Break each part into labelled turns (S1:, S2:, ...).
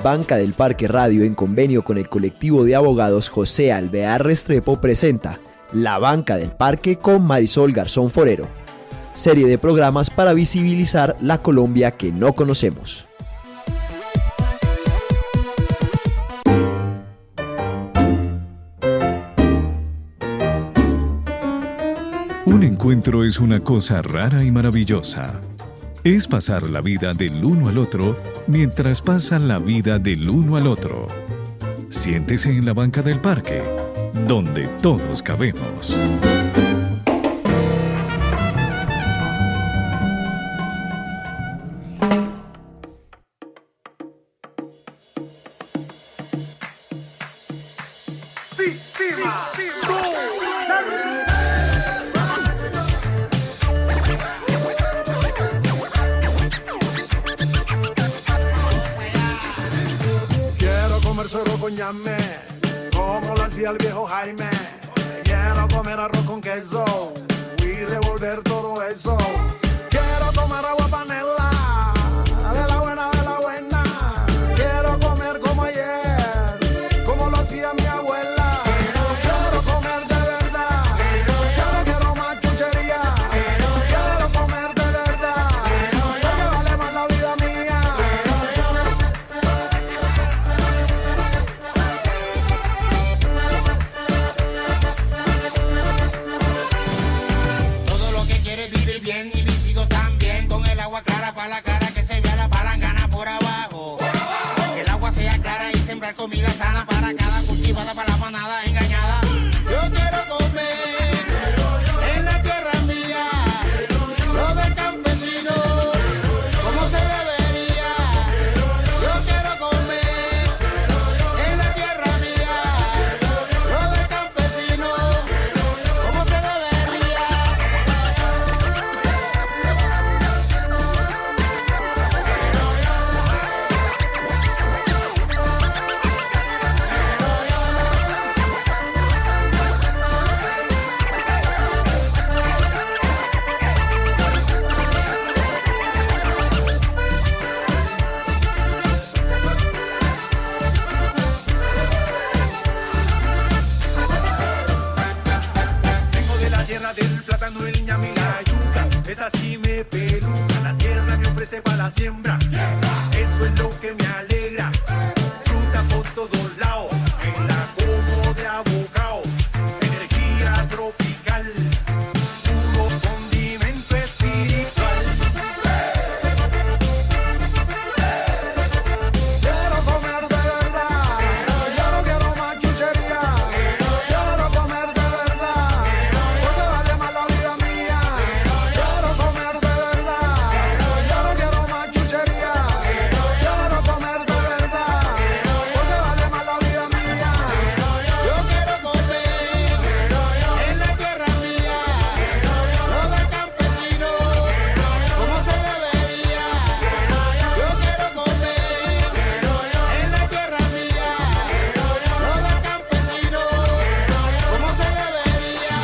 S1: Banca del Parque Radio, en convenio con el colectivo de abogados José Alvear Restrepo, presenta La Banca del Parque con Marisol Garzón Forero, serie de programas para visibilizar la Colombia que no conocemos.
S2: Un encuentro es una cosa rara y maravillosa. Es pasar la vida del uno al otro mientras pasan la vida del uno al otro. Siéntese en la banca del parque, donde todos cabemos.
S3: Como lo hacía el viejo Jaime. Quiero comer arroz con queso y revolver todo eso. Quiero tomar agua panela, de la buena, de la buena. Quiero comer como ayer, como lo hacía mi abuela. Quiero comer de verdad, ya no quiero más chuchería. Quiero comer de verdad, porque vale más la vida mía.
S4: Bien y lícido también, con el agua clara para la cara, que se vea la palangana por abajo. Que el agua sea clara y sembrar comida sana para cada cultivada, para la manada engañada. Yo quiero comer en la tierra mía, lo del campesino, como se debería. Yo quiero comer en la tierra mía, lo del campesino, como se debería.
S3: Del plátano, el ñame y la yuca, esa sí me peluca. La tierra me ofrece para la siembra, eso es lo que me alegra. Fruta por todos lados, me la como de abocado. Energía tropical, puro condimento espiritual. Quiero comer de verdad, yo no quiero más chuchería. Quiero comer de verdad, porque vale más la vida mía. Quiero comer de verdad, yo no quiero más chuchería. Quiero comer de verdad, porque vale más la vida mía.
S4: Yo quiero comer en la tierra mía, lo del campesino, como se debería. Yo quiero comer en la tierra mía, lo del campesino, como se debería.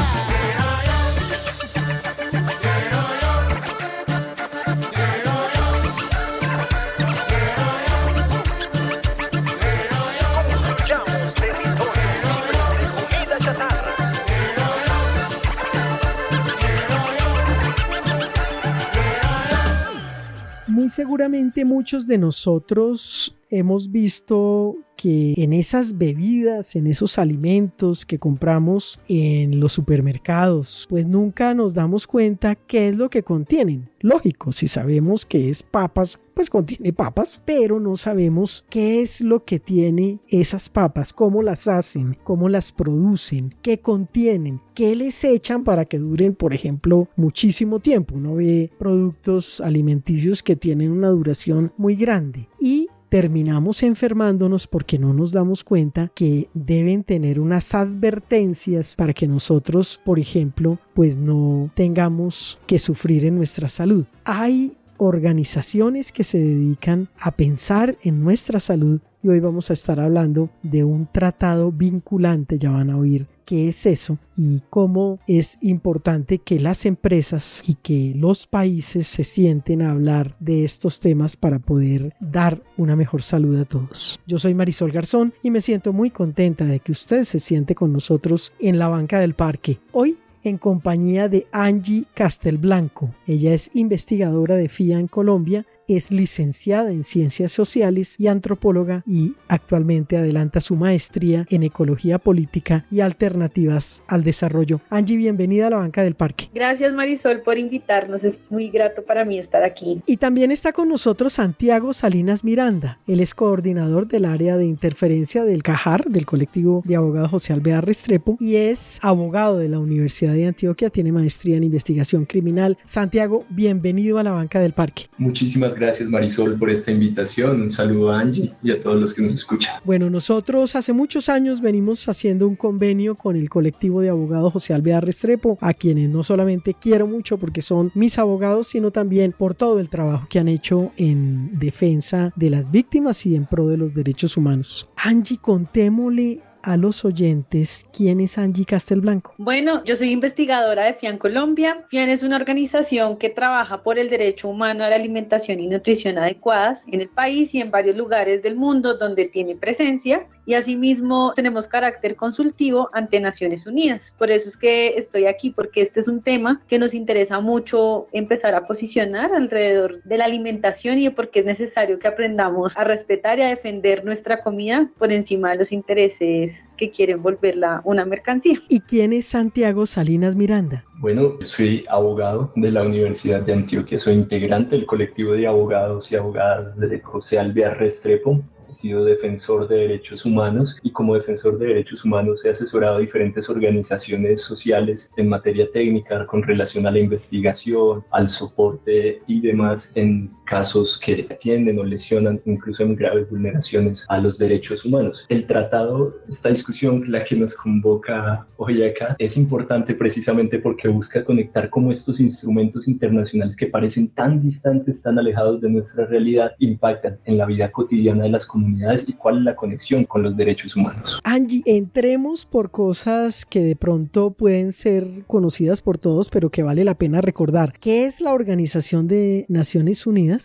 S5: Muy seguramente muchos de nosotros hemos visto que en esas bebidas, en esos alimentos que compramos en los supermercados, pues nunca nos damos cuenta qué es lo que contienen. Lógico, si sabemos que es papas, pues contiene papas, pero no sabemos qué es lo que tiene esas papas, cómo las hacen, cómo las producen, qué contienen, qué les echan para que duren, por ejemplo, muchísimo tiempo. Uno ve productos alimenticios que tienen una duración muy grande y terminamos enfermándonos porque no nos damos cuenta que deben tener unas advertencias para que nosotros, por ejemplo, pues no tengamos que sufrir en nuestra salud. Hay organizaciones que se dedican a pensar en nuestra salud y hoy vamos a estar hablando de un tratado vinculante, ya van a oír qué es eso y cómo es importante que las empresas y que los países se sienten a hablar de estos temas para poder dar una mejor salud a todos. Yo soy Marisol Garzón y me siento muy contenta de que usted se siente con nosotros en la banca del parque. Hoy en compañía de Angie Castelblanco. Ella es investigadora de FIA en Colombia, es licenciada en Ciencias Sociales y antropóloga y actualmente adelanta su maestría en Ecología Política y Alternativas al Desarrollo. Angie, bienvenida a la banca del parque.
S6: Gracias, Marisol, por invitarnos. Es muy grato para mí estar aquí.
S5: Y también está con nosotros Santiago Salinas Miranda. Él es coordinador del área de interferencia del CAJAR, del colectivo de abogados José Alvear Restrepo, y es abogado de la Universidad de Antioquia, tiene maestría en investigación criminal. Santiago, bienvenido a la banca del parque.
S7: Muchísimas gracias, Marisol, por esta invitación. Un saludo a Angie y a todos los que nos escuchan.
S5: Bueno, nosotros hace muchos años venimos haciendo un convenio con el colectivo de abogados José Alvear Restrepo, a quienes no solamente quiero mucho porque son mis abogados, sino también por todo el trabajo que han hecho en defensa de las víctimas y en pro de los derechos humanos. Angie, contémosle a los oyentes quién es Angie Castelblanco.
S6: Bueno, yo soy investigadora de FIA en Colombia. FIA es una organización que trabaja por el derecho humano a la alimentación y nutrición adecuadas en el país y en varios lugares del mundo donde tiene presencia, y asimismo tenemos carácter consultivo ante Naciones Unidas. Por eso es que estoy aquí, porque este es un tema que nos interesa mucho empezar a posicionar alrededor de la alimentación y de por qué es necesario que aprendamos a respetar y a defender nuestra comida por encima de los intereses que quieren volverla una mercancía.
S5: ¿Y quién es Santiago Salinas Miranda?
S7: Bueno, soy abogado de la Universidad de Antioquia, soy integrante del colectivo de abogados y abogadas de José Alvear Restrepo. He sido defensor de derechos humanos y como defensor de derechos humanos he asesorado a diferentes organizaciones sociales en materia técnica con relación a la investigación, al soporte y demás en casos que atienden o lesionan, incluso en graves vulneraciones a los derechos humanos. El tratado, esta discusión, la que nos convoca hoy acá, es importante precisamente porque busca conectar cómo estos instrumentos internacionales que parecen tan distantes, tan alejados de nuestra realidad, impactan en la vida cotidiana de las comunidades y cuál es la conexión con los derechos humanos.
S5: Angie, entremos por cosas que de pronto pueden ser conocidas por todos, pero que vale la pena recordar. ¿Qué es la Organización de Naciones Unidas?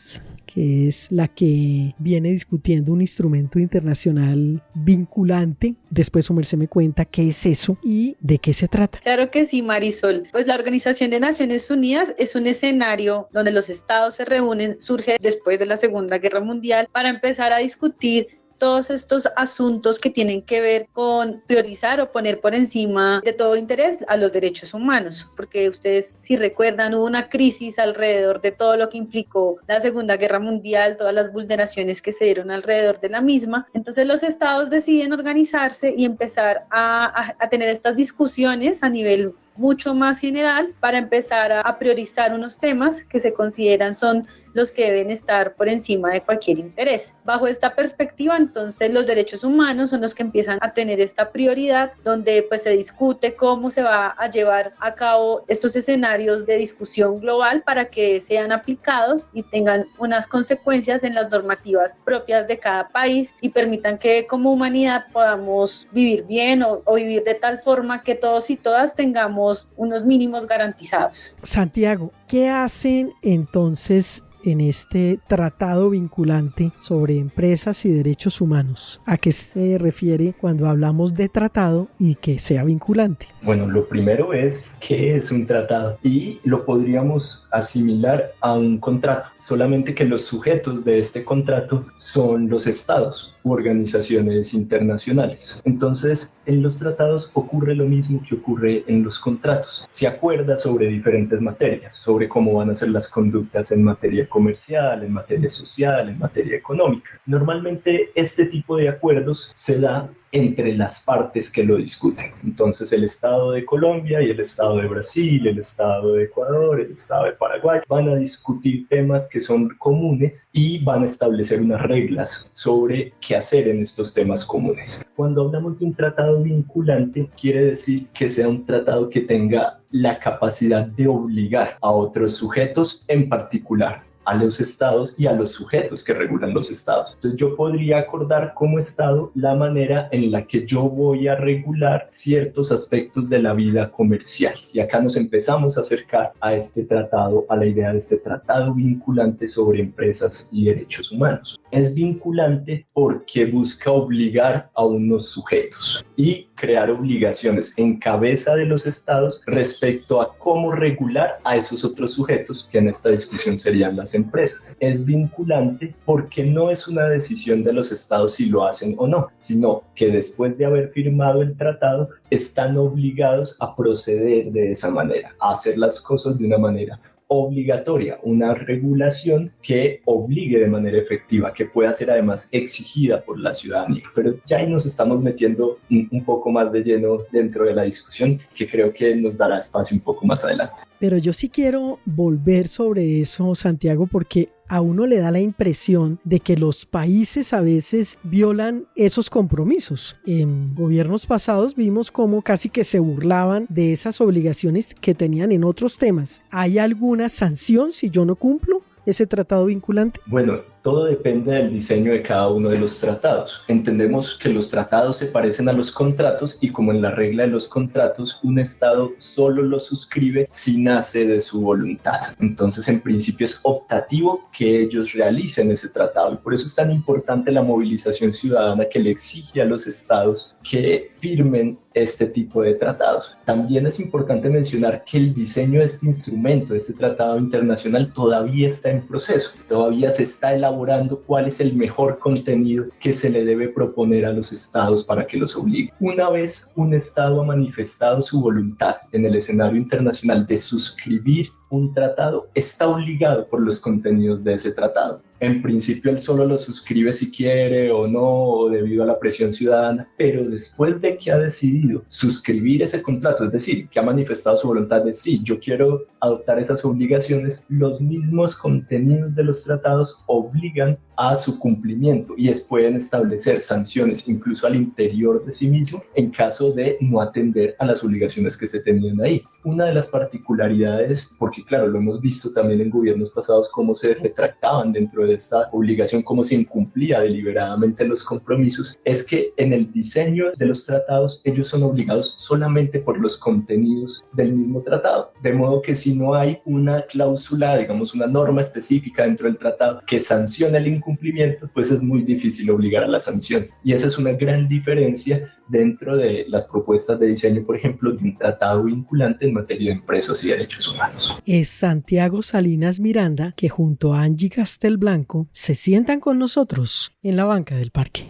S5: Que es la que viene discutiendo un instrumento internacional vinculante. Después su merced me cuenta qué es eso y de qué se trata.
S6: Claro que sí, Marisol. Pues la Organización de Naciones Unidas es un escenario donde los estados se reúnen, surge después de la Segunda Guerra Mundial, para empezar a discutir todos estos asuntos que tienen que ver con priorizar o poner por encima de todo interés a los derechos humanos, porque ustedes, si recuerdan, hubo una crisis alrededor de todo lo que implicó la Segunda Guerra Mundial, todas las vulneraciones que se dieron alrededor de la misma. Entonces los estados deciden organizarse y empezar a tener estas discusiones a nivel mucho más general para empezar a priorizar unos temas que se consideran son los que deben estar por encima de cualquier interés. Bajo esta perspectiva, entonces, los derechos humanos son los que empiezan a tener esta prioridad, donde pues se discute cómo se va a llevar a cabo estos escenarios de discusión global para que sean aplicados y tengan unas consecuencias en las normativas propias de cada país y permitan que como humanidad podamos vivir bien o vivir de tal forma que todos y todas tengamos unos mínimos garantizados.
S5: Santiago, ¿qué hacen entonces en este tratado vinculante sobre empresas y derechos humanos? ¿A qué se refiere cuando hablamos de tratado y que sea vinculante?
S7: Bueno, lo primero es qué es un tratado y lo podríamos asimilar a un contrato, solamente que los sujetos de este contrato son los estados u organizaciones internacionales. Entonces, en los tratados ocurre lo mismo que ocurre en los contratos. Se acuerda sobre diferentes materias, sobre cómo van a ser las conductas en materia comercial, en materia social, en materia económica. Normalmente este tipo de acuerdos se da entre las partes que lo discuten. Entonces el Estado de Colombia y el Estado de Brasil, el Estado de Ecuador, el Estado de Paraguay van a discutir temas que son comunes y van a establecer unas reglas sobre qué hacer en estos temas comunes. Cuando hablamos de un tratado vinculante, quiere decir que sea un tratado que tenga la capacidad de obligar a otros sujetos en particular. a los estados y a los sujetos que regulan los estados. Entonces yo podría acordar como estado la manera en la que yo voy a regular ciertos aspectos de la vida comercial. Y acá nos empezamos a acercar a este tratado, a la idea de este tratado vinculante sobre empresas y derechos humanos. Es vinculante porque busca obligar a unos sujetos y crear obligaciones en cabeza de los estados respecto a cómo regular a esos otros sujetos, que en esta discusión serían las empresas. Es vinculante porque no es una decisión de los estados si lo hacen o no, sino que después de haber firmado el tratado están obligados a proceder de esa manera, a hacer las cosas de una manera obligatoria, una regulación que obligue de manera efectiva, que pueda ser además exigida por la ciudadanía. Pero ya ahí nos estamos metiendo un poco más de lleno dentro de la discusión, que creo que nos dará espacio un poco más adelante.
S5: Pero yo sí quiero volver sobre eso, Santiago, porque a uno le da la impresión de que los países a veces violan esos compromisos. En gobiernos pasados vimos cómo casi que se burlaban de esas obligaciones que tenían en otros temas. ¿Hay alguna sanción si yo no cumplo ese tratado vinculante?
S7: Bueno, todo depende del diseño de cada uno de los tratados. Entendemos que los tratados se parecen a los contratos y como en la regla de los contratos, un Estado solo los suscribe si nace de su voluntad. Entonces, en principio es optativo que ellos realicen ese tratado y por eso es tan importante la movilización ciudadana que le exige a los Estados que firmen este tipo de tratados. También es importante mencionar que el diseño de este instrumento, de este tratado internacional, todavía está en proceso, todavía se está elaborando cuál es el mejor contenido que se le debe proponer a los estados para que los obligue. Una vez un estado ha manifestado su voluntad en el escenario internacional de suscribir un tratado, está obligado por los contenidos de ese tratado. En principio él solo lo suscribe si quiere o no, o debido a la presión ciudadana, pero después de que ha decidido suscribir ese contrato, es decir, que ha manifestado su voluntad de sí, yo quiero adoptar esas obligaciones, los mismos contenidos de los tratados obligan a su cumplimiento y pueden establecer sanciones incluso al interior de sí mismo en caso de no atender a las obligaciones que se tenían ahí. Una de las particularidades, porque claro, lo hemos visto también en gobiernos pasados cómo se retractaban dentro de esta obligación, cómo se incumplía deliberadamente los compromisos, es que en el diseño de los tratados ellos son obligados solamente por los contenidos del mismo tratado, de modo que si no hay una cláusula, digamos una norma específica dentro del tratado que sancione el incumplimiento, pues es muy difícil obligar a la sanción. Y esa es una gran diferencia dentro de las propuestas de diseño, por ejemplo, de un tratado vinculante en materia de empresas y derechos humanos.
S5: Es Santiago Salinas Miranda, que junto a Angie Castelblanco se sientan con nosotros en la banca del parque.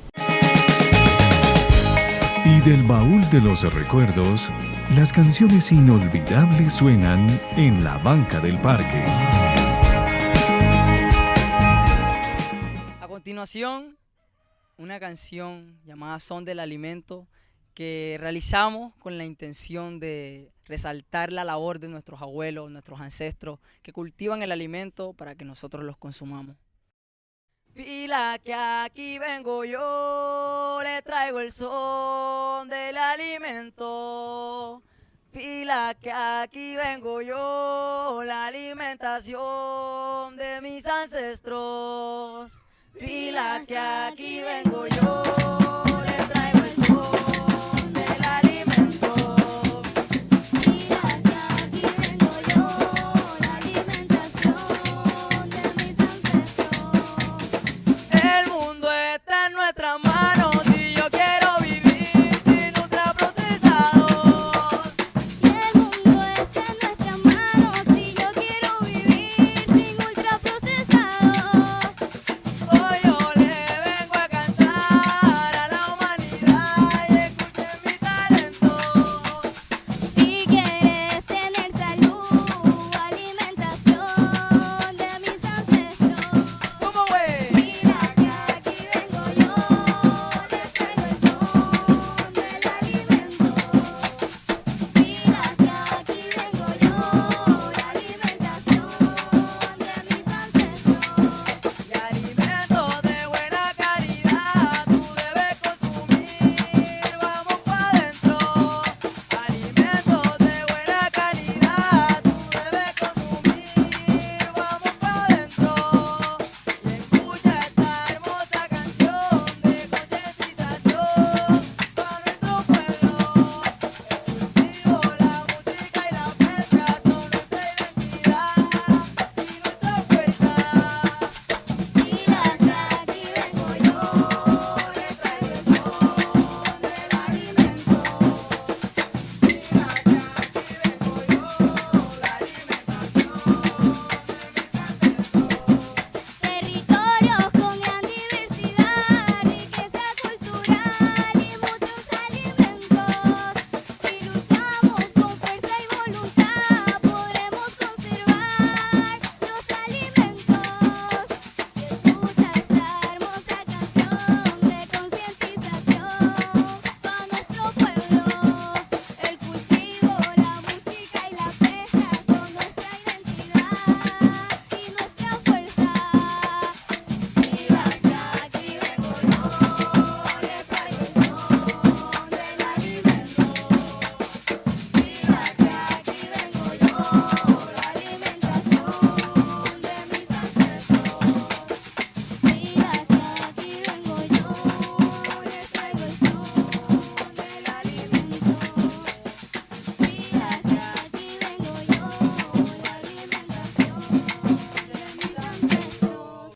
S2: Y del baúl de los recuerdos, las canciones inolvidables suenan en la banca del parque.
S8: A continuación, una canción llamada Son del Alimento que realizamos con la intención de resaltar la labor de nuestros abuelos, nuestros ancestros que cultivan el alimento para que nosotros los consumamos. Pila que aquí vengo yo, le traigo el son del alimento. Pila que aquí vengo yo, la alimentación de mis ancestros. Pila que aquí vengo yo, le traigo el son del alimento.
S9: Pila que aquí vengo yo, la alimentación de mis ancestros.
S8: El mundo está en nuestras manos y yo quiero vivir sin ultraprocesados.
S9: Y el mundo está en nuestras manos y yo quiero vivir sin ultraprocesados.
S8: Hoy yo le vengo a cantar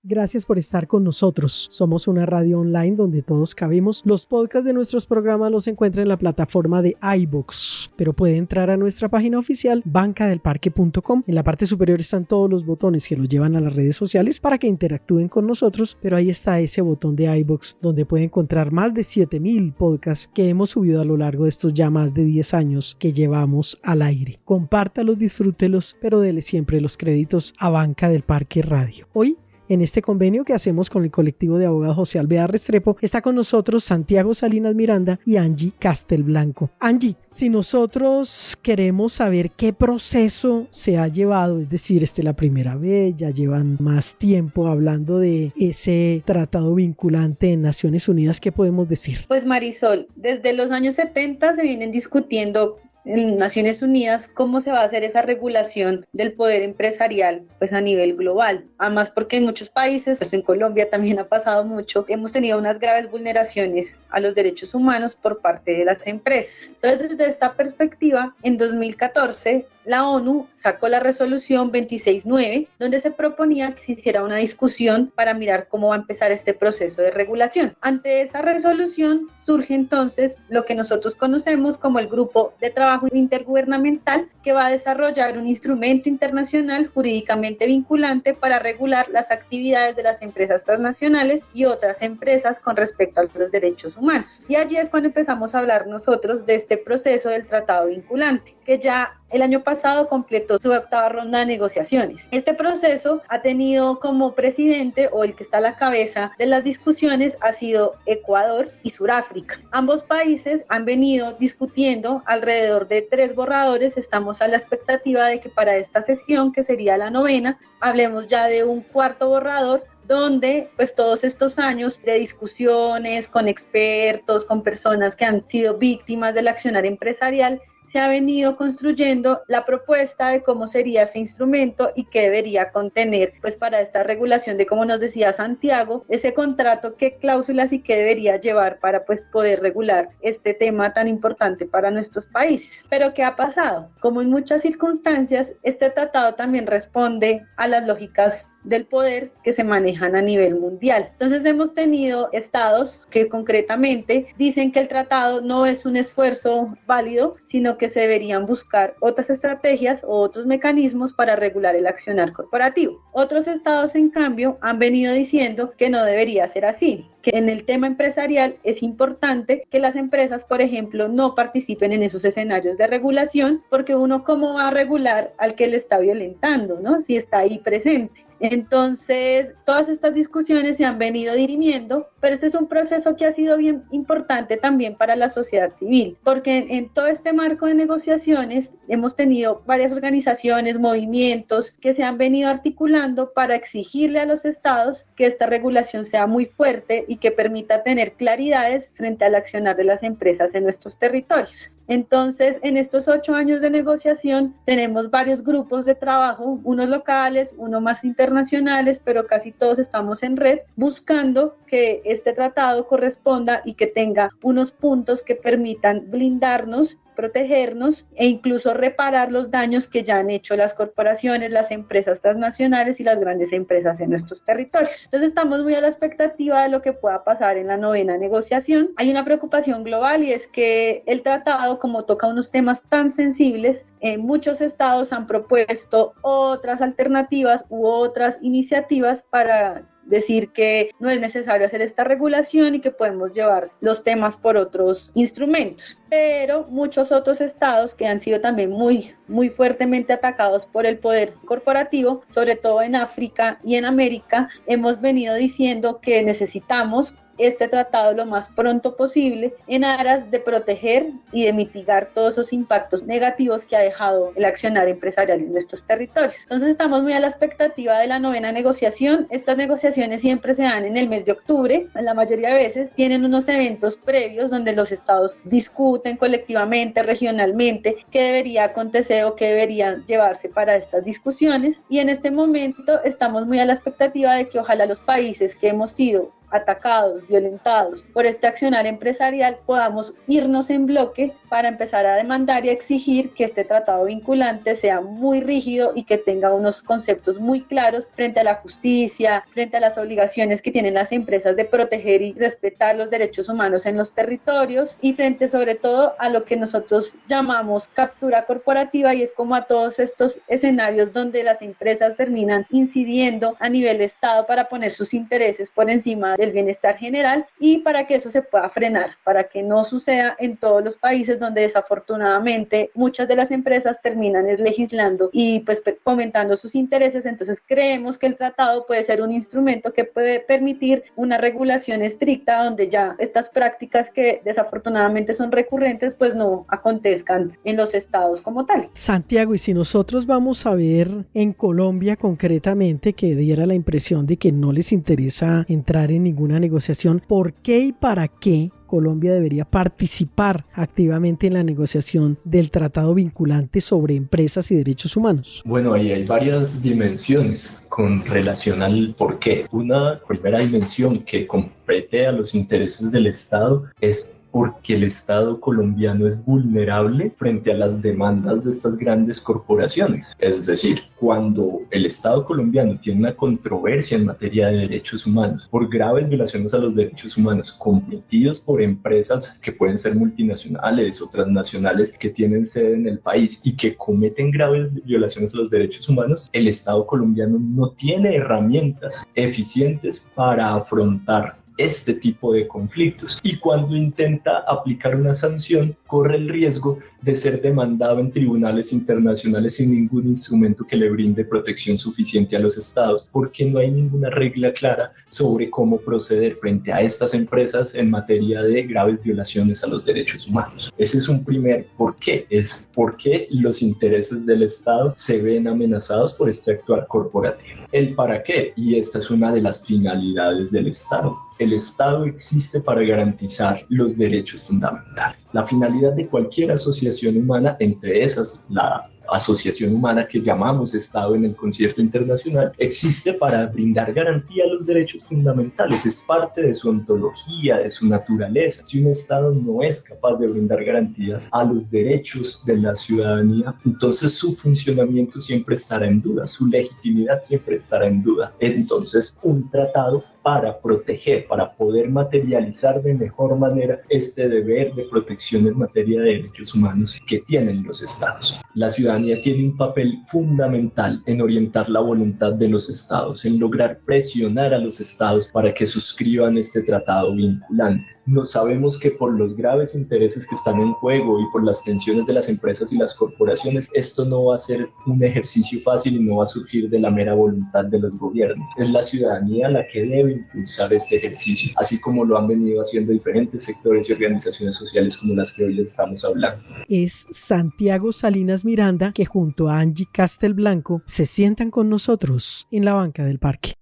S5: Gracias por estar con nosotros. Somos una radio online donde todos cabemos. Los podcasts de nuestros programas los encuentran en la plataforma de iVoox, pero puede entrar a nuestra página oficial bancadelparque.com. En la parte superior están todos los botones que los llevan a las redes sociales para que interactúen con nosotros, pero ahí está ese botón de iVoox donde puede encontrar más de 7,000 podcasts que hemos subido a lo largo de estos ya más de 10 años que llevamos al aire. Compártalos, disfrútelos, pero dele siempre los créditos a Banca del Parque Radio. Hoy, en este convenio que hacemos con el colectivo de abogados José Alvear Restrepo, está con nosotros Santiago Salinas Miranda y Angie Castelblanco. Angie, si nosotros queremos saber qué proceso se ha llevado, es decir, la primera vez, ya llevan más tiempo hablando de ese tratado vinculante en Naciones Unidas, ¿qué podemos decir?
S6: Pues Marisol, desde los años 70 se vienen discutiendo en Naciones Unidas cómo se va a hacer esa regulación del poder empresarial pues a nivel global. Además porque en muchos países, pues en Colombia también ha pasado mucho, hemos tenido unas graves vulneraciones a los derechos humanos por parte de las empresas. Entonces, desde esta perspectiva, en 2014 la ONU sacó la resolución 26.9, donde se proponía que se hiciera una discusión para mirar cómo va a empezar este proceso de regulación. Ante esa resolución surge entonces lo que nosotros conocemos como el Grupo de Trabajo Intergubernamental, que va a desarrollar un instrumento internacional jurídicamente vinculante para regular las actividades de las empresas transnacionales y otras empresas con respecto a los derechos humanos. Y allí es cuando empezamos a hablar nosotros de este proceso del tratado vinculante, que ya el año pasado completó su 8ª ronda de negociaciones. Este proceso ha tenido como presidente, o el que está a la cabeza de las discusiones, ha sido Ecuador y Sudáfrica. Ambos países han venido discutiendo alrededor de 3 borradores. Estamos a la expectativa de que para esta sesión, que sería la 9ª, hablemos ya de un 4º borrador, donde pues todos estos años de discusiones con expertos, con personas que han sido víctimas del accionar empresarial, se ha venido construyendo la propuesta de cómo sería ese instrumento y qué debería contener pues para esta regulación de, como nos decía Santiago, ese contrato, qué cláusulas y qué debería llevar para pues poder regular este tema tan importante para nuestros países. Pero ¿qué ha pasado? Como en muchas circunstancias, este tratado también responde a las lógicas del poder que se manejan a nivel mundial. Entonces hemos tenido estados que concretamente dicen que el tratado no es un esfuerzo válido, sino que se deberían buscar otras estrategias o otros mecanismos para regular el accionar corporativo. Otros estados, en cambio, han venido diciendo que no debería ser así, que en el tema empresarial es importante que las empresas, por ejemplo, no participen en esos escenarios de regulación, porque uno cómo va a regular al que le está violentando, ¿no? Si está ahí presente. Entonces, todas estas discusiones se han venido dirimiendo, pero este es un proceso que ha sido bien importante también para la sociedad civil, porque en todo este marco de negociaciones hemos tenido varias organizaciones, movimientos que se han venido articulando para exigirle a los estados que esta regulación sea muy fuerte y que permita tener claridades frente al accionar de las empresas en nuestros territorios. Entonces, en estos 8 años de negociación tenemos varios grupos de trabajo, unos locales, unos más internacionales, pero casi todos estamos en red, buscando que este tratado corresponda y que tenga unos puntos que permitan blindarnos, protegernos e incluso reparar los daños que ya han hecho las corporaciones, las empresas transnacionales y las grandes empresas en nuestros territorios. Entonces estamos muy a la expectativa de lo que pueda pasar en la 9ª negociación. Hay una preocupación global y es que el tratado, como toca unos temas tan sensibles, muchos estados han propuesto otras alternativas u otras iniciativas para decir que no es necesario hacer esta regulación y que podemos llevar los temas por otros instrumentos. Pero muchos otros estados que han sido también muy fuertemente atacados por el poder corporativo, sobre todo en África y en América, hemos venido diciendo que necesitamos este tratado lo más pronto posible en aras de proteger y de mitigar todos esos impactos negativos que ha dejado el accionar empresarial en nuestros territorios. Entonces estamos muy a la expectativa de la 9ª negociación. Estas negociaciones siempre se dan en el mes de octubre. La mayoría de veces tienen unos eventos previos donde los estados discuten colectivamente, regionalmente, qué debería acontecer o qué debería llevarse para estas discusiones. Y en este momento estamos muy a la expectativa de que ojalá los países que hemos sido atacados, violentados por este accionar empresarial, podamos irnos en bloque para empezar a demandar y a exigir que este tratado vinculante sea muy rígido y que tenga unos conceptos muy claros frente a la justicia, frente a las obligaciones que tienen las empresas de proteger y respetar los derechos humanos en los territorios, y frente sobre todo a lo que nosotros llamamos captura corporativa, y es como a todos estos escenarios donde las empresas terminan incidiendo a nivel de Estado para poner sus intereses por encima del bienestar general, y para que eso se pueda frenar, para que no suceda en todos los países donde desafortunadamente muchas de las empresas terminan legislando y pues fomentando sus intereses. Entonces creemos que el tratado puede ser un instrumento que puede permitir una regulación estricta donde ya estas prácticas que desafortunadamente son recurrentes pues no acontezcan en los estados como tal.
S5: Santiago, y si nosotros vamos a ver en Colombia concretamente, que diera la impresión de que no les interesa entrar en ninguna negociación, ¿por qué y para qué Colombia debería participar activamente en la negociación del tratado vinculante sobre empresas y derechos humanos?
S7: Bueno, ahí hay varias dimensiones con relación al por qué. Una primera dimensión que compete a los intereses del Estado es porque el Estado colombiano es vulnerable frente a las demandas de estas grandes corporaciones. Es decir, cuando el Estado colombiano tiene una controversia en materia de derechos humanos por graves violaciones a los derechos humanos cometidos por empresas que pueden ser multinacionales o transnacionales que tienen sede en el país y que cometen graves violaciones a los derechos humanos, el Estado colombiano no tiene herramientas eficientes para afrontar este tipo de conflictos, y cuando intenta aplicar una sanción corre el riesgo de ser demandado en tribunales internacionales sin ningún instrumento que le brinde protección suficiente a los estados, porque no hay ninguna regla clara sobre cómo proceder frente a estas empresas en materia de graves violaciones a los derechos humanos. Ese es un primer por qué, es por qué los intereses del Estado se ven amenazados por este actuar corporativo. El para qué, y esta es una de las finalidades del Estado. El Estado existe para garantizar los derechos fundamentales. La finalidad de cualquier asociación humana, entre esas la asociación humana que llamamos Estado en el concierto internacional, existe para brindar garantía a los derechos fundamentales. Es parte de su ontología, de su naturaleza. Si un Estado no es capaz de brindar garantías a los derechos de la ciudadanía, entonces su funcionamiento siempre estará en duda, su legitimidad siempre estará en duda. Entonces, un tratado para proteger, para poder materializar de mejor manera este deber de protección en materia de derechos humanos que tienen los estados. La ciudadanía tiene un papel fundamental en orientar la voluntad de los estados, en lograr presionar a los estados para que suscriban este tratado vinculante. No sabemos que por los graves intereses que están en juego y por las tensiones de las empresas y las corporaciones, esto no va a ser un ejercicio fácil y no va a surgir de la mera voluntad de los gobiernos. Es la ciudadanía la que debe impulsar este ejercicio, así como lo han venido haciendo diferentes sectores y organizaciones sociales como las que hoy les estamos hablando.
S5: Es Santiago Salinas Miranda, que junto a Angie Castelblanco se sientan con nosotros en la banca del parque.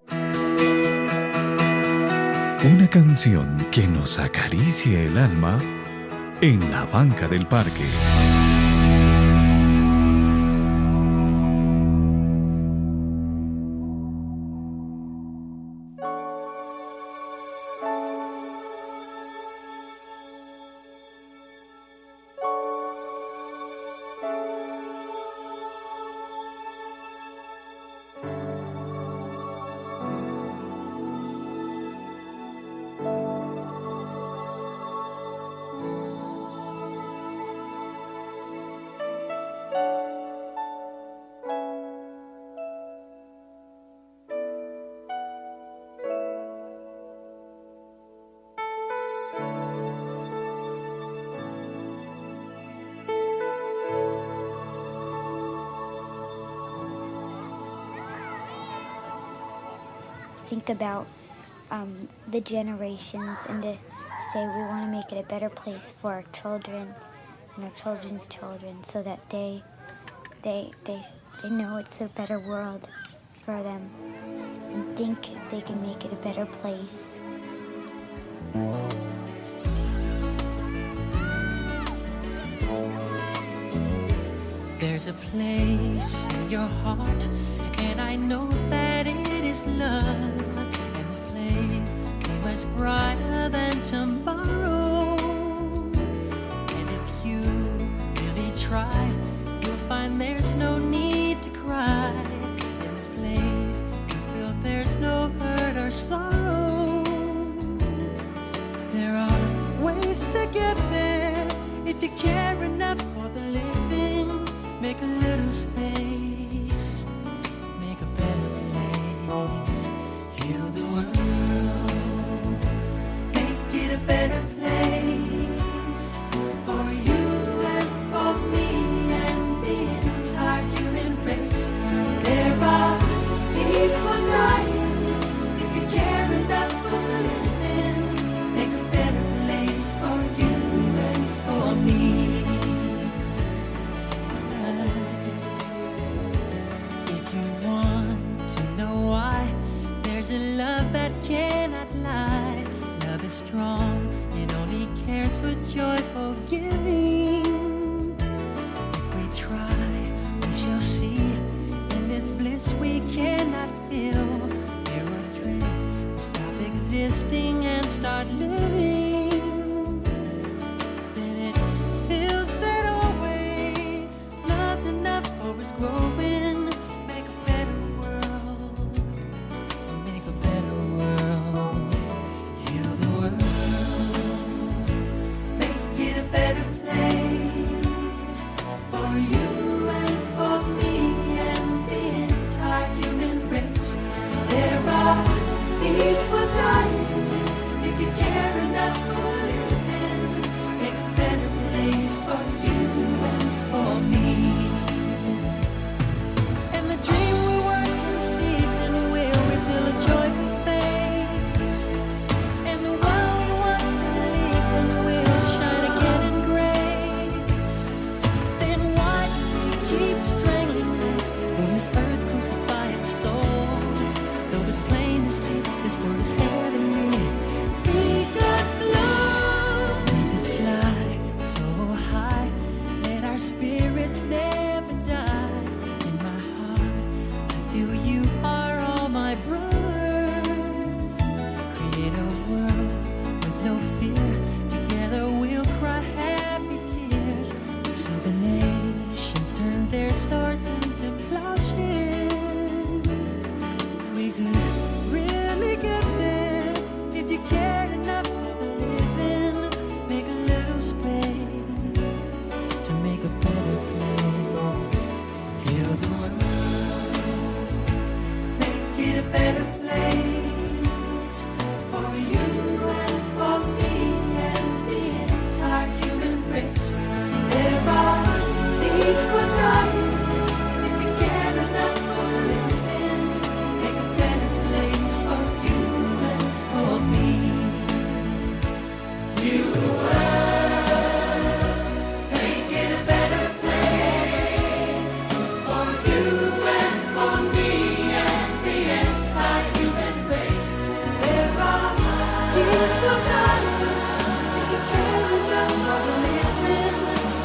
S2: Una canción que nos acaricie el alma en la banca del parque.
S9: Think about the generations and to say we want to make it a better place for our children and our children's children, so that they know it's a better world for them, and think if they can make it a better place.
S10: There's a place in your heart, and I know that it is love. And this place came as sorrow. There are ways to get there if you care enough for the living. Make a little space, make a better place. Heal the world, make it a better place for you and for me and the entire human race. There are people dying. If you care enough for the living, make a better place for you and for me. If you want to know why, there's a love that cannot lie. Love is strong, it only cares for joyful giving. If we try, we shall see. In this bliss we cannot feel. There are dreams, stop existing and start living. Then it feels that always love's enough for us growing. Make a better world, make a better world. Heal the world, make it a better place for you and for me and the entire human race. There are people dying. If you care enough for living, make a better place for you and for me. And the dream we were conceived in will reveal a joyful face. And the world we once believed in will shine again in grace. Then why keep strangling me when this earth crucify its soul? Though it's plain to see this world is heavenly. Be God's love, we could fly so high. Let our spirits never die. In my heart, I feel you are all my brothers. Create a world with no fear. Together we'll cry happy tears. See the nations turn their swords into plowshares. We could really get there if you cared enough for the living. Make a little space to make a better place. Heal the world, make it a better place for you and for me and the entire human race. There are people dying. If you care enough for living, make a better place for you and for me. Heal the world, make it a better place for you and for me and the entire human race. There are people dying. If you care enough for the living,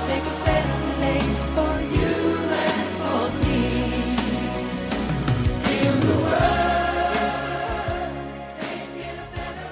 S10: make a better place for you and for me. Heal the world, make it a better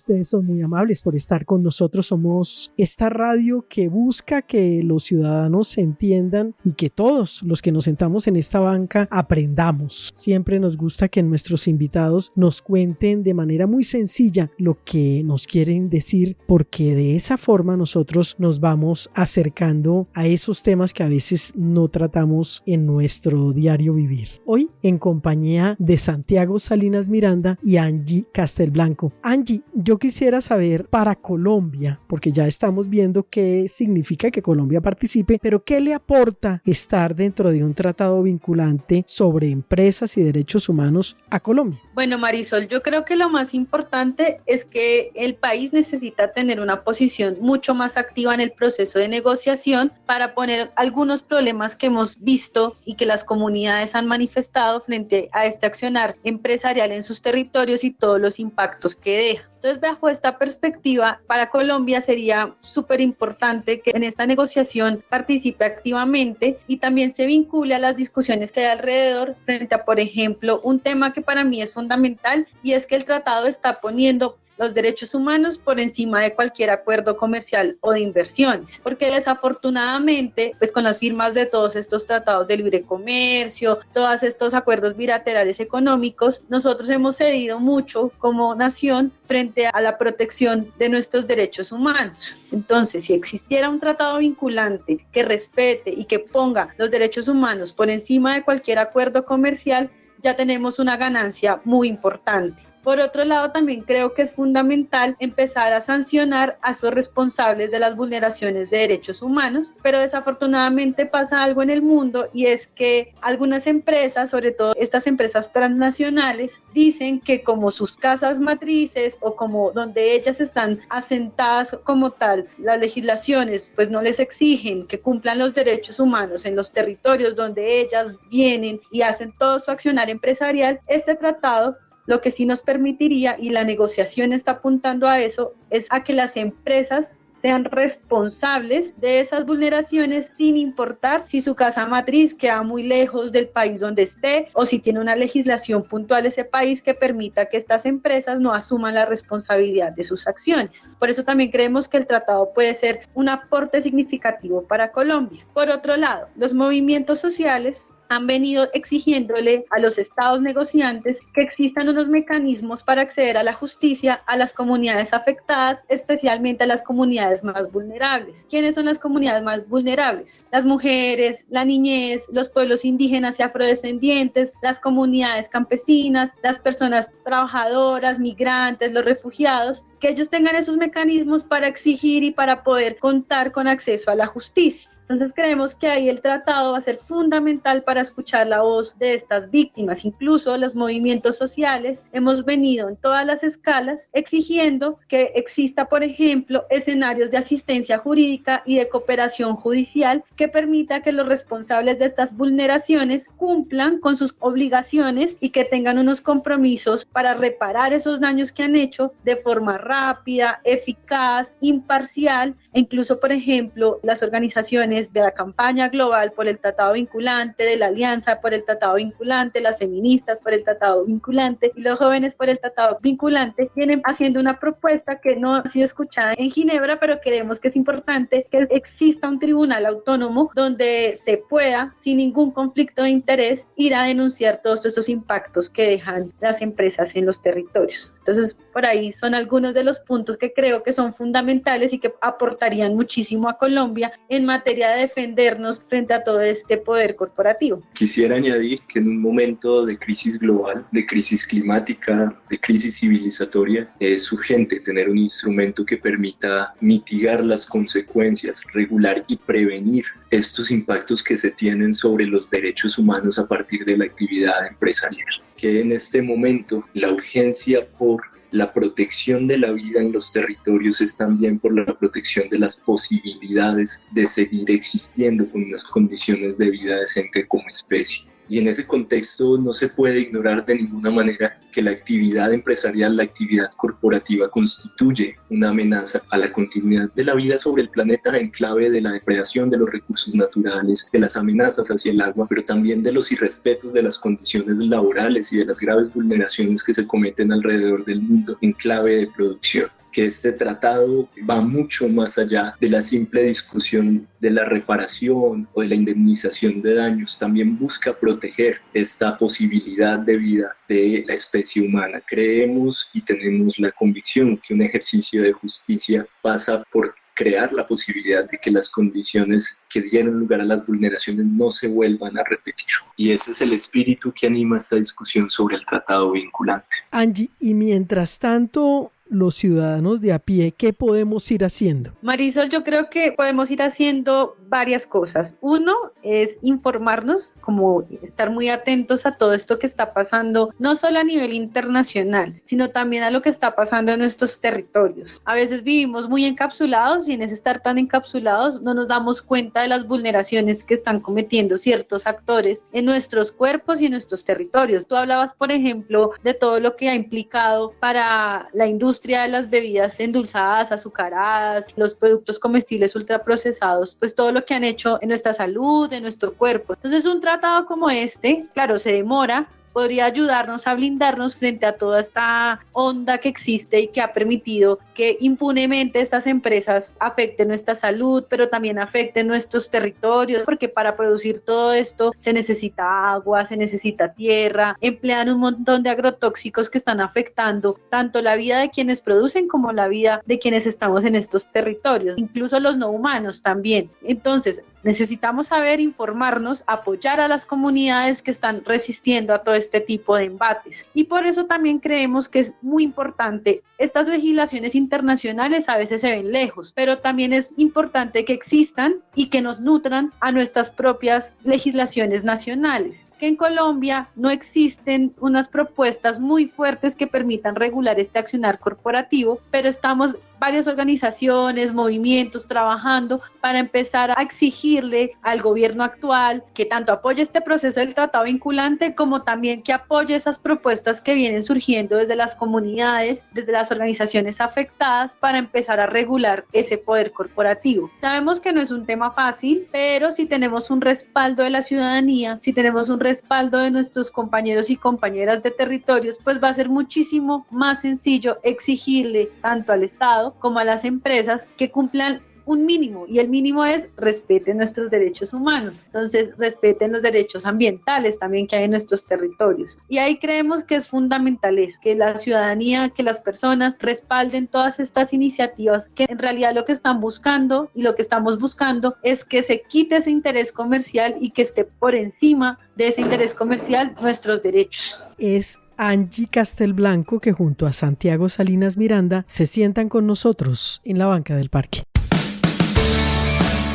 S5: Ustedes son muy amables por estar con nosotros. Somos esta radio que busca que los ciudadanos se entiendan y que todos los que nos sentamos en esta banca aprendamos. Siempre nos gusta que nuestros invitados nos cuenten de manera muy sencilla lo que nos quieren decir, porque de esa forma nosotros nos vamos acercando a esos temas que a veces no tratamos en nuestro diario vivir. Hoy en compañía de Santiago Salinas Miranda y Angie Castelblanco. Angie, yo quisiera saber para Colombia, porque ya estamos viendo qué significa que Colombia participe, pero ¿qué le aporta estar dentro de un tratado vinculante sobre empresas y derechos humanos a Colombia?
S6: Bueno, Marisol, yo creo que lo más importante es que el país necesita tener una posición mucho más activa en el proceso de negociación para poner algunos problemas que hemos visto y que las comunidades han manifestado frente a este accionar empresarial en sus territorios y todos los impactos que deja. Entonces, bajo esta perspectiva, para Colombia sería súper importante que en esta negociación participe activamente y también se vincule a las discusiones que hay alrededor frente a, por ejemplo, un tema que para mí es fundamental, y es que el tratado está poniendo los derechos humanos por encima de cualquier acuerdo comercial o de inversiones, porque desafortunadamente, pues con las firmas de todos estos tratados de libre comercio, todos estos acuerdos bilaterales económicos, nosotros hemos cedido mucho como nación frente a la protección de nuestros derechos humanos. Entonces, si existiera un tratado vinculante que respete y que ponga los derechos humanos por encima de cualquier acuerdo comercial, ya tenemos una ganancia muy importante. Por otro lado, también creo que es fundamental empezar a sancionar a esos responsables de las vulneraciones de derechos humanos, pero desafortunadamente pasa algo en el mundo y es que algunas empresas, sobre todo estas empresas transnacionales, dicen que como sus casas matrices o como donde ellas están asentadas como tal, las legislaciones pues no les exigen que cumplan los derechos humanos en los territorios donde ellas vienen y hacen todo su accionar empresarial. Este tratado lo que sí nos permitiría, y la negociación está apuntando a eso, es a que las empresas sean responsables de esas vulneraciones sin importar si su casa matriz queda muy lejos del país donde esté o si tiene una legislación puntual ese país que permita que estas empresas no asuman la responsabilidad de sus acciones. Por eso también creemos que el tratado puede ser un aporte significativo para Colombia. Por otro lado, los movimientos sociales han venido exigiéndole a los estados negociantes que existan unos mecanismos para acceder a la justicia a las comunidades afectadas, especialmente a las comunidades más vulnerables. ¿Quiénes son las comunidades más vulnerables? Las mujeres, la niñez, los pueblos indígenas y afrodescendientes, las comunidades campesinas, las personas trabajadoras, migrantes, los refugiados, que ellos tengan esos mecanismos para exigir y para poder contar con acceso a la justicia. Entonces creemos que ahí el tratado va a ser fundamental para escuchar la voz de estas víctimas. Incluso los movimientos sociales hemos venido en todas las escalas exigiendo que exista, por ejemplo, escenarios de asistencia jurídica y de cooperación judicial que permita que los responsables de estas vulneraciones cumplan con sus obligaciones y que tengan unos compromisos para reparar esos daños que han hecho de forma rápida, eficaz, imparcial, e incluso, por ejemplo, las organizaciones de la campaña global por el tratado vinculante, de la alianza por el tratado vinculante, las feministas por el tratado vinculante y los jóvenes por el tratado vinculante, vienen haciendo una propuesta que no ha sido escuchada en Ginebra, pero creemos que es importante que exista un tribunal autónomo donde se pueda, sin ningún conflicto de interés, ir a denunciar todos esos impactos que dejan las empresas en los territorios. Entonces, por ahí son algunos de los puntos que creo que son fundamentales y que aportarían muchísimo a Colombia en materia de defendernos frente a todo este poder corporativo.
S7: Quisiera añadir que en un momento de crisis global, de crisis climática, de crisis civilizatoria, es urgente tener un instrumento que permita mitigar las consecuencias, regular y prevenir estos impactos que se tienen sobre los derechos humanos a partir de la actividad empresarial. Que en este momento la urgencia por la protección de la vida en los territorios es también por la protección de las posibilidades de seguir existiendo con unas condiciones de vida decente como especie. Y en ese contexto no se puede ignorar de ninguna manera que la actividad empresarial, la actividad corporativa constituye una amenaza a la continuidad de la vida sobre el planeta en clave de la depredación de los recursos naturales, de las amenazas hacia el agua, pero también de los irrespetos de las condiciones laborales y de las graves vulneraciones que se cometen alrededor del mundo en clave de producción. Que este tratado va mucho más allá de la simple discusión de la reparación o de la indemnización de daños, también busca proteger esta posibilidad de vida de la especie humana. Creemos y tenemos la convicción que un ejercicio de justicia pasa por crear la posibilidad de que las condiciones que dieron lugar a las vulneraciones no se vuelvan a repetir. Y ese es el espíritu que anima esta discusión sobre el tratado vinculante.
S5: Angie, y mientras tanto, los ciudadanos de a pie, ¿qué podemos ir haciendo?
S6: Marisol, yo creo que podemos ir haciendo varias cosas. Uno es informarnos, como estar muy atentos a todo esto que está pasando, no solo a nivel internacional, sino también a lo que está pasando en nuestros territorios. A veces vivimos muy encapsulados y en ese estar tan encapsulados no nos damos cuenta de las vulneraciones que están cometiendo ciertos actores en nuestros cuerpos y en nuestros territorios. Tú hablabas, por ejemplo, de todo lo que ha implicado para la industria de las bebidas endulzadas, azucaradas, los productos comestibles ultraprocesados, pues todo lo que han hecho en nuestra salud, en nuestro cuerpo. Entonces un tratado como este, claro, se demora, podría ayudarnos a blindarnos frente a toda esta onda que existe y que ha permitido que impunemente estas empresas afecten nuestra salud, pero también afecten nuestros territorios, porque para producir todo esto se necesita agua, se necesita tierra, emplean un montón de agrotóxicos que están afectando tanto la vida de quienes producen como la vida de quienes estamos en estos territorios, incluso los no humanos también. Entonces, necesitamos saber informarnos, apoyar a las comunidades que están resistiendo a todo este tipo de embates. Y por eso también creemos que es muy importante. Estas legislaciones internacionales a veces se ven lejos, pero también es importante que existan y que nos nutran a nuestras propias legislaciones nacionales. Que en Colombia no existen unas propuestas muy fuertes que permitan regular este accionar corporativo, pero estamos varias organizaciones, movimientos trabajando para empezar a exigirle al gobierno actual que tanto apoye este proceso del tratado vinculante como también que apoye esas propuestas que vienen surgiendo desde las comunidades, desde las organizaciones afectadas para empezar a regular ese poder corporativo. Sabemos que no es un tema fácil, pero si tenemos un respaldo de la ciudadanía, si tenemos un respaldo de nuestros compañeros y compañeras de territorios, pues va a ser muchísimo más sencillo exigirle tanto al Estado como a las empresas que cumplan un mínimo, y el mínimo es respeten nuestros derechos humanos, entonces respeten los derechos ambientales también que hay en nuestros territorios. Y ahí creemos que es fundamental eso, que la ciudadanía, que las personas respalden todas estas iniciativas que en realidad lo que están buscando y lo que estamos buscando es que se quite ese interés comercial y que esté por encima de ese interés comercial nuestros derechos.
S5: Es Angie Castelblanco, que junto a Santiago Salinas Miranda se sientan con nosotros en la banca del parque.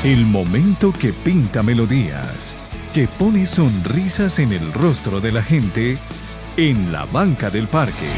S2: El momento que pinta melodías, que pone sonrisas en el rostro de la gente en la banca del parque.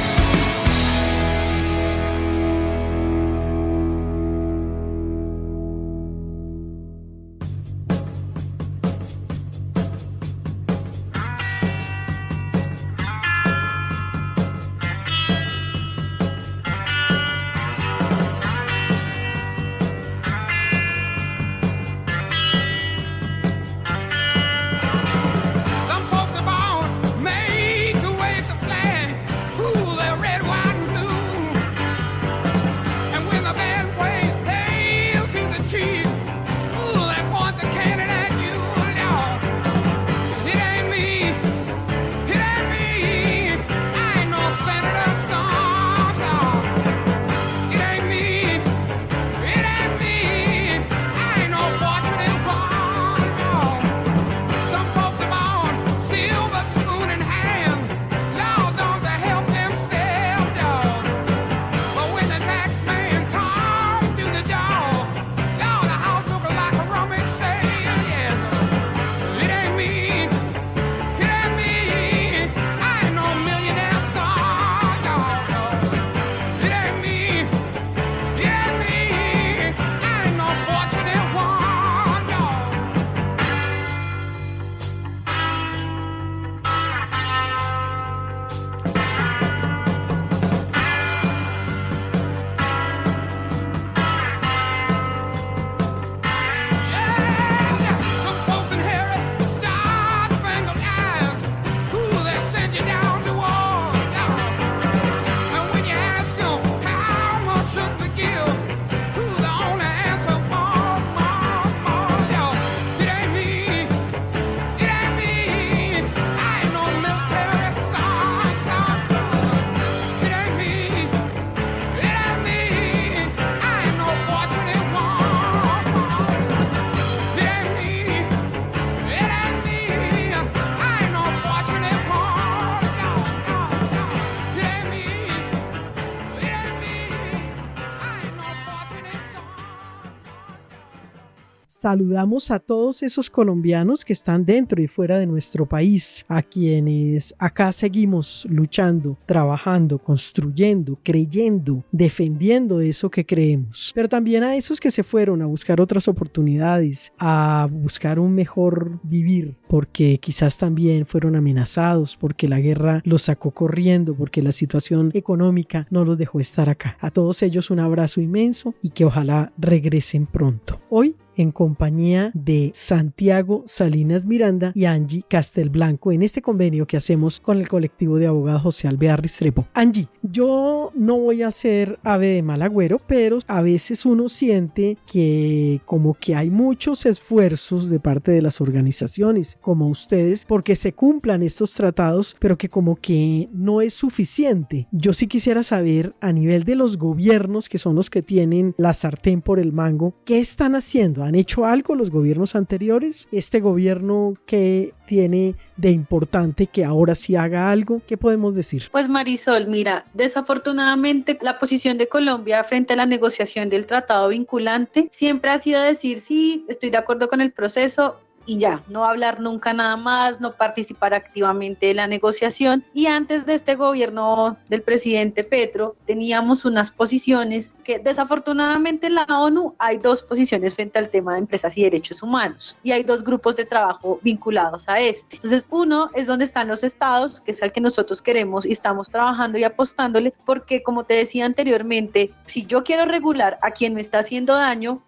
S5: Saludamos a todos esos colombianos que están dentro y fuera de nuestro país, a quienes acá seguimos luchando, trabajando, construyendo, creyendo, defendiendo eso que creemos. Pero también a esos que se fueron a buscar otras oportunidades, a buscar un mejor vivir, porque quizás también fueron amenazados, porque la guerra los sacó corriendo, porque la situación económica no los dejó estar acá. A todos ellos un abrazo inmenso y que ojalá regresen pronto. Hoy en compañía de Santiago Salinas Miranda y Angie Castelblanco en este convenio que hacemos con el colectivo de abogados José Alvear Restrepo. Angie, yo no voy a ser ave de mal agüero, pero a veces uno siente que como que hay muchos esfuerzos de parte de las organizaciones como ustedes porque se cumplan estos tratados, pero que como que no es suficiente. Yo sí quisiera saber a nivel de los gobiernos, que son los que tienen la sartén por el mango, ¿qué están haciendo? ¿Han hecho algo los gobiernos anteriores? ¿Este gobierno qué tiene de importante que ahora sí haga algo? ¿Qué podemos decir?
S6: Pues Marisol, mira, desafortunadamente la posición de Colombia frente a la negociación del tratado vinculante siempre ha sido decir sí, estoy de acuerdo con el proceso, y ya, no hablar nunca nada más, no participar activamente de la negociación. Y antes de este gobierno del presidente Petro, teníamos unas posiciones que desafortunadamente en la ONU hay dos posiciones frente al tema de empresas y derechos humanos, y hay dos grupos de trabajo vinculados a este. Entonces, uno es donde están los estados, que es al que nosotros queremos y estamos trabajando y apostándole, porque como te decía anteriormente, si yo quiero regular a quien me está haciendo daño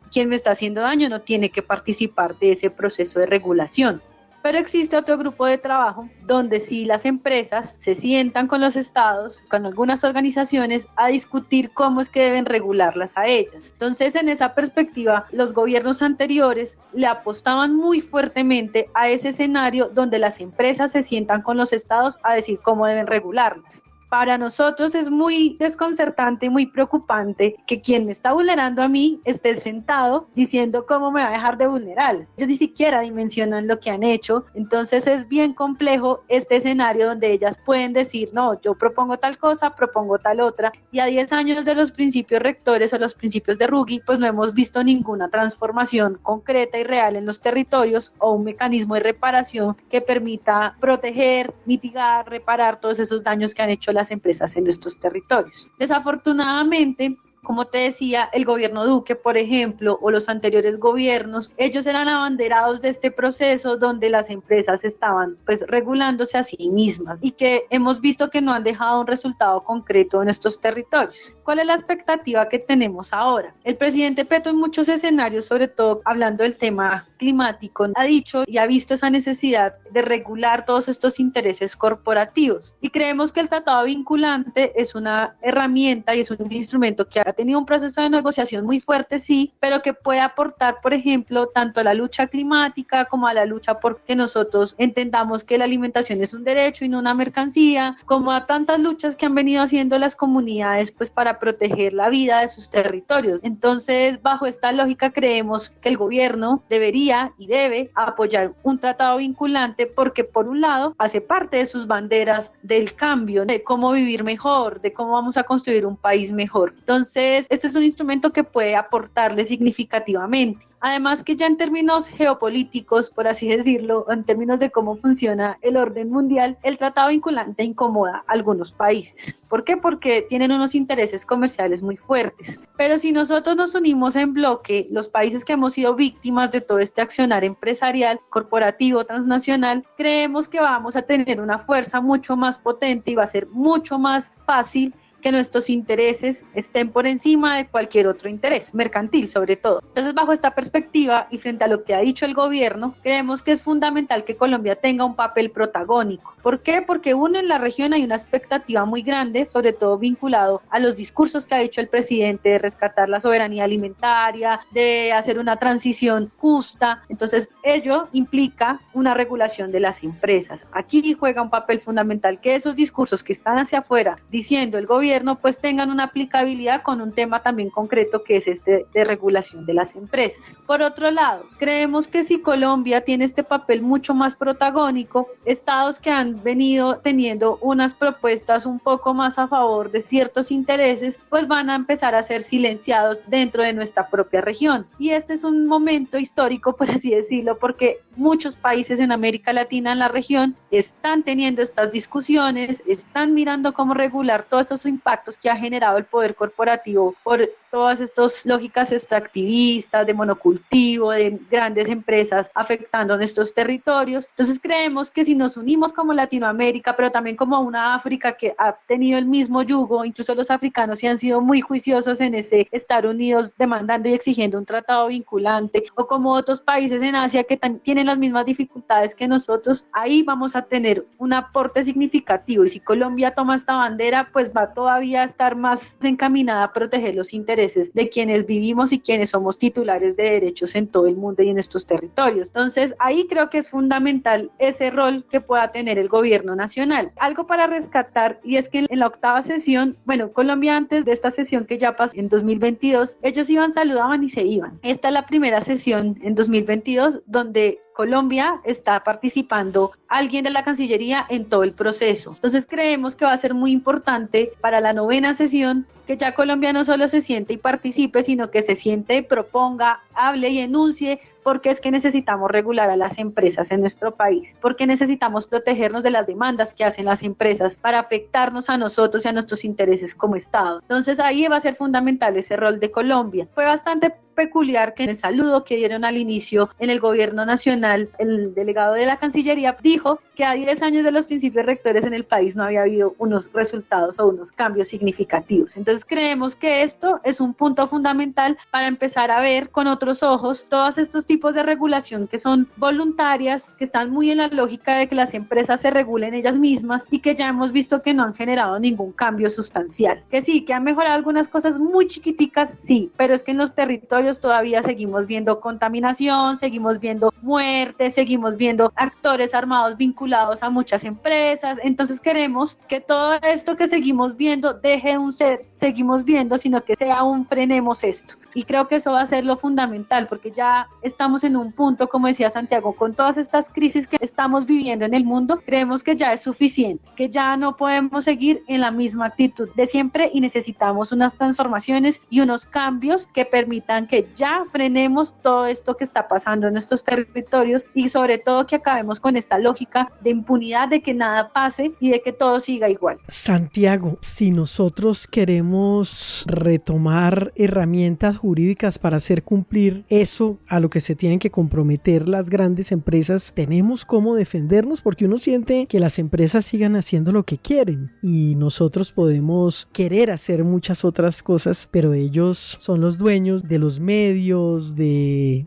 S6: no tiene que participar de ese proceso de regulación. Pero existe otro grupo de trabajo donde sí las empresas se sientan con los estados, con algunas organizaciones, a discutir cómo es que deben regularlas a ellas. Entonces, en esa perspectiva, los gobiernos anteriores le apostaban muy fuertemente a ese escenario donde las empresas se sientan con los estados a decir cómo deben regularlas. Para nosotros es muy desconcertante y muy preocupante que quien me está vulnerando a mí esté sentado diciendo cómo me va a dejar de vulnerar. Ellos ni siquiera dimensionan lo que han hecho, entonces es bien complejo este escenario donde ellas pueden decir, no, yo propongo tal cosa, propongo tal otra, y a 10 años de los principios rectores o los principios de Ruggie, pues no hemos visto ninguna transformación concreta y real en los territorios o un mecanismo de reparación que permita proteger, mitigar, reparar todos esos daños que han hecho las empresas en nuestros territorios. Desafortunadamente, como te decía, el gobierno Duque, por ejemplo, o los anteriores gobiernos, ellos eran abanderados de este proceso donde las empresas estaban pues regulándose a sí mismas y que hemos visto que no han dejado un resultado concreto en estos territorios. ¿Cuál es la expectativa que tenemos ahora? El presidente Petro en muchos escenarios, sobre todo hablando del tema climático, ha dicho y ha visto esa necesidad de regular todos estos intereses corporativos, y creemos que el tratado vinculante es una herramienta y es un instrumento que ha tenido un proceso de negociación muy fuerte, sí, pero que puede aportar, por ejemplo, tanto a la lucha climática como a la lucha porque nosotros entendamos que la alimentación es un derecho y no una mercancía, como a tantas luchas que han venido haciendo las comunidades pues para proteger la vida de sus territorios. Entonces, bajo esta lógica creemos que el gobierno debería y debe apoyar un tratado vinculante porque por un lado hace parte de sus banderas del cambio, de cómo vivir mejor, de cómo vamos a construir un país mejor. Entonces, esto es un instrumento que puede aportarle significativamente. Además que ya en términos geopolíticos, por así decirlo, en términos de cómo funciona el orden mundial, el tratado vinculante incomoda a algunos países. ¿Por qué? Porque tienen unos intereses comerciales muy fuertes. Pero si nosotros nos unimos en bloque, los países que hemos sido víctimas de todo este accionar empresarial, corporativo, transnacional, creemos que vamos a tener una fuerza mucho más potente y va a ser mucho más fácil que nuestros intereses estén por encima de cualquier otro interés, mercantil sobre todo. Entonces, bajo esta perspectiva y frente a lo que ha dicho el gobierno, creemos que es fundamental que Colombia tenga un papel protagónico. ¿Por qué? Porque uno, en la región hay una expectativa muy grande, sobre todo vinculado a los discursos que ha dicho el presidente de rescatar la soberanía alimentaria, de hacer una transición justa. Entonces, ello implica una regulación de las empresas. Aquí juega un papel fundamental que esos discursos que están hacia afuera diciendo el gobierno pues tengan una aplicabilidad con un tema también concreto que es este de regulación de las empresas. Por otro lado, creemos que si Colombia tiene este papel mucho más protagónico, estados que han venido teniendo unas propuestas un poco más a favor de ciertos intereses, pues van a empezar a ser silenciados dentro de nuestra propia región. Y este es un momento histórico, por así decirlo, porque muchos países en América Latina, en la región, están teniendo estas discusiones, están mirando cómo regular todos estos impactos que ha generado el poder corporativo por todas estas lógicas extractivistas, de monocultivo, de grandes empresas afectando nuestros territorios. Entonces creemos que si nos unimos como Latinoamérica, pero también como una África que ha tenido el mismo yugo, incluso los africanos sí han sido muy juiciosos en ese estar unidos demandando y exigiendo un tratado vinculante, o como otros países en Asia que tienen las mismas dificultades que nosotros, ahí vamos a tener un aporte significativo. Y si Colombia toma esta bandera, pues va todavía a estar más encaminada a proteger los intereses de quienes vivimos y quienes somos titulares de derechos en todo el mundo y en estos territorios. Entonces, ahí creo que es fundamental ese rol que pueda tener el gobierno nacional. Algo para rescatar, y es que en la 8ª sesión, bueno, Colombia antes de esta sesión que ya pasó en 2022, ellos iban, saludaban y se iban. Esta es la primera sesión en 2022 donde Colombia está participando alguien de la Cancillería en todo el proceso. Entonces creemos que va a ser muy importante para la 9ª sesión que ya Colombia no solo se siente y participe, sino que se siente, proponga, hable y enuncie porque es que necesitamos regular a las empresas en nuestro país, porque necesitamos protegernos de las demandas que hacen las empresas para afectarnos a nosotros y a nuestros intereses como Estado. Entonces ahí va a ser fundamental ese rol de Colombia. Fue bastante peculiar que en el saludo que dieron al inicio en el gobierno nacional, el delegado de la Cancillería dijo que a 10 años de los principios rectores en el país no había habido unos resultados o unos cambios significativos. Entonces creemos que esto es un punto fundamental para empezar a ver con otros ojos todos estos tipos de regulación que son voluntarias, que están muy en la lógica de que las empresas se regulen ellas mismas y que ya hemos visto que no han generado ningún cambio sustancial. Que sí, que han mejorado algunas cosas muy chiquiticas, sí, pero es que en los territorios todavía seguimos viendo contaminación, seguimos viendo muertes, seguimos viendo actores armados vinculados a muchas empresas. Entonces queremos que todo esto que seguimos viendo deje de ser seguimos viendo, sino que sea un frenemos esto. Y creo que eso va a ser lo fundamental, porque ya estamos en un punto, como decía Santiago, con todas estas crisis que estamos viviendo en el mundo, creemos que ya es suficiente, que ya no podemos seguir en la misma actitud de siempre y necesitamos unas transformaciones y unos cambios que permitan que ya frenemos todo esto que está pasando en nuestros territorios y sobre todo que acabemos con esta lógica de impunidad, de que nada pase y de que todo siga igual.
S5: Santiago, si nosotros queremos retomar herramientas jurídicas para hacer cumplir eso a lo que se tienen que comprometer las grandes empresas, ¿tenemos cómo defendernos? Porque uno siente que las empresas sigan haciendo lo que quieren y nosotros podemos querer hacer muchas otras cosas, pero ellos son los dueños de los medios, de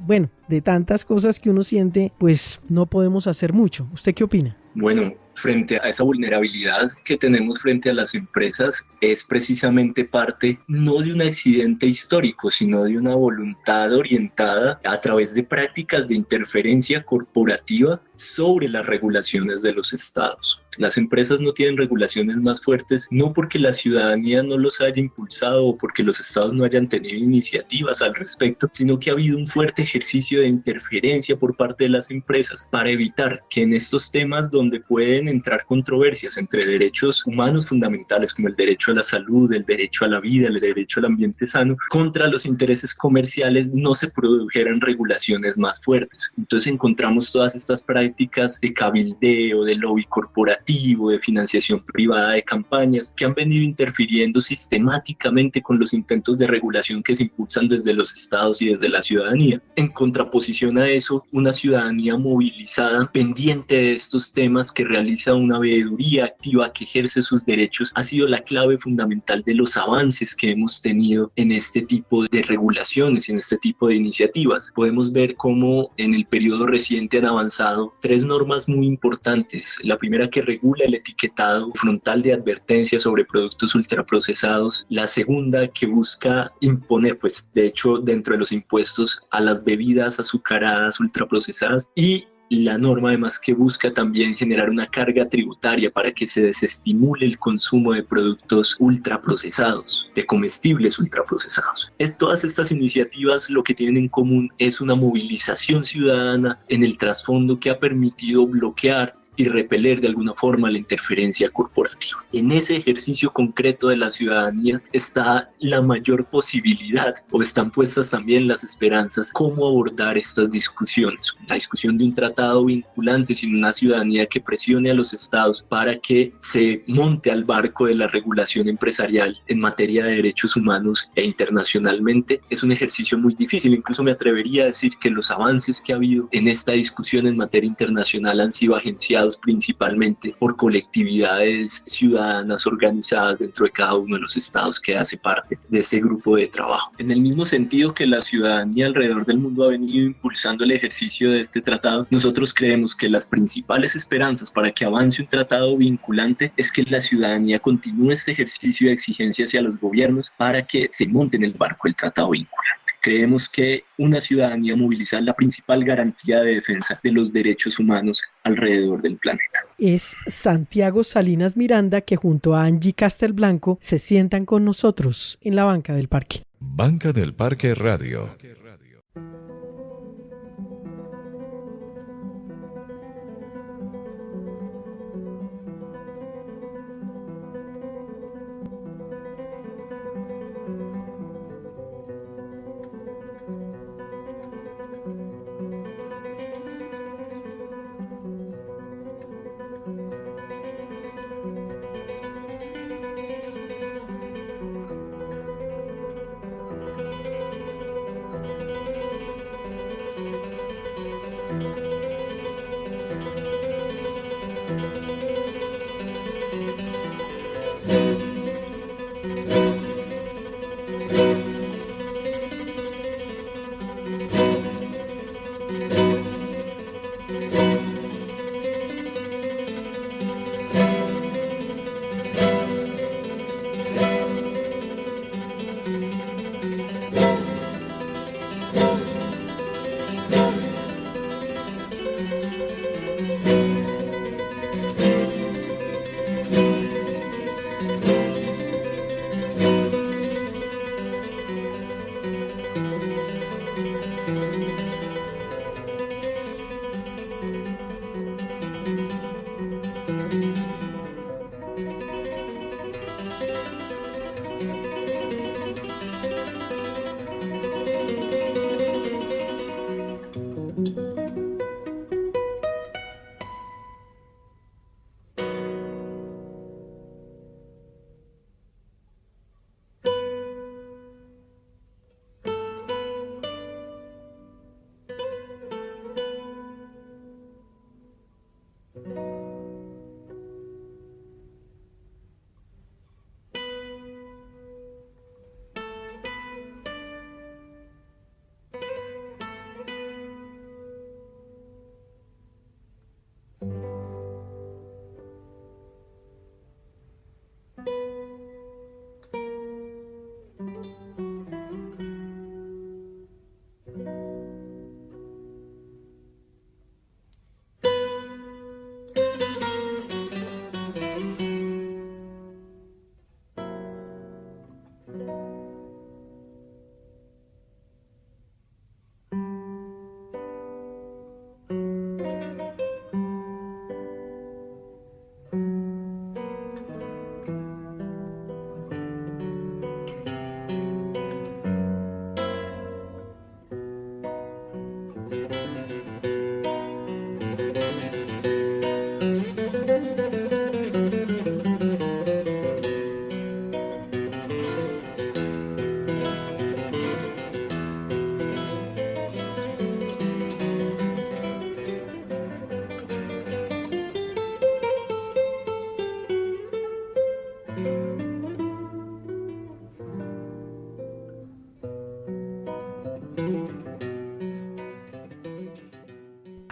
S5: tantas cosas que uno siente, pues no podemos hacer mucho. ¿Usted qué opina?
S7: Bueno, frente a esa vulnerabilidad que tenemos frente a las empresas, es precisamente parte no de un accidente histórico, sino de una voluntad orientada a través de prácticas de interferencia corporativa sobre las regulaciones de los estados. Las empresas no tienen regulaciones más fuertes, no porque la ciudadanía no los haya impulsado o porque los estados no hayan tenido iniciativas al respecto, sino que ha habido un fuerte ejercicio de interferencia por parte de las empresas para evitar que en estos temas donde pueden entrar controversias entre derechos humanos fundamentales como el derecho a la salud, el derecho a la vida, el derecho al ambiente sano, contra los intereses comerciales no se produjeran regulaciones más fuertes. Entonces encontramos todas estas prácticas de cabildeo, de lobby corporativo, de financiación privada de campañas que han venido interfiriendo sistemáticamente con los intentos de regulación que se impulsan desde los estados y desde la ciudadanía. En contraposición a eso, una ciudadanía movilizada, pendiente de estos temas, que realiza una veeduría activa, que ejerce sus derechos, ha sido la clave fundamental de los avances que hemos tenido en este tipo de regulaciones, en este tipo de iniciativas. Podemos ver cómo en el periodo reciente han avanzado 3 normas muy importantes. La primera, que regula el etiquetado frontal de advertencia sobre productos ultraprocesados. La segunda, que busca imponer, pues de hecho dentro de los impuestos a las bebidas azucaradas ultraprocesadas, y la norma además que busca también generar una carga tributaria para que se desestimule el consumo de productos ultraprocesados, de comestibles ultraprocesados. Todas estas iniciativas lo que tienen en común es una movilización ciudadana en el trasfondo que ha permitido bloquear y repeler de alguna forma la interferencia corporativa. En ese ejercicio concreto de la ciudadanía está la mayor posibilidad, o están puestas también las esperanzas, cómo abordar estas discusiones. La discusión de un tratado vinculante sin una ciudadanía que presione a los estados para que se monte al barco de la regulación empresarial en materia de derechos humanos e internacionalmente es un ejercicio muy difícil. Incluso me atrevería a decir que los avances que ha habido en esta discusión en materia internacional han sido agenciados principalmente por colectividades ciudadanas organizadas dentro de cada uno de los estados que hace parte de este grupo de trabajo. En el mismo sentido que la ciudadanía alrededor del mundo ha venido impulsando el ejercicio de este tratado, nosotros creemos que las principales esperanzas para que avance un tratado vinculante es que la ciudadanía continúe este ejercicio de exigencia hacia los gobiernos para que se monte en el barco del tratado vinculante. Creemos que una ciudadanía movilizada es la principal garantía de defensa de los derechos humanos alrededor del planeta.
S5: Es Santiago Salinas Miranda, que junto a Angie Castelblanco se sientan con nosotros en la banca del parque.
S2: Banca del Parque Radio.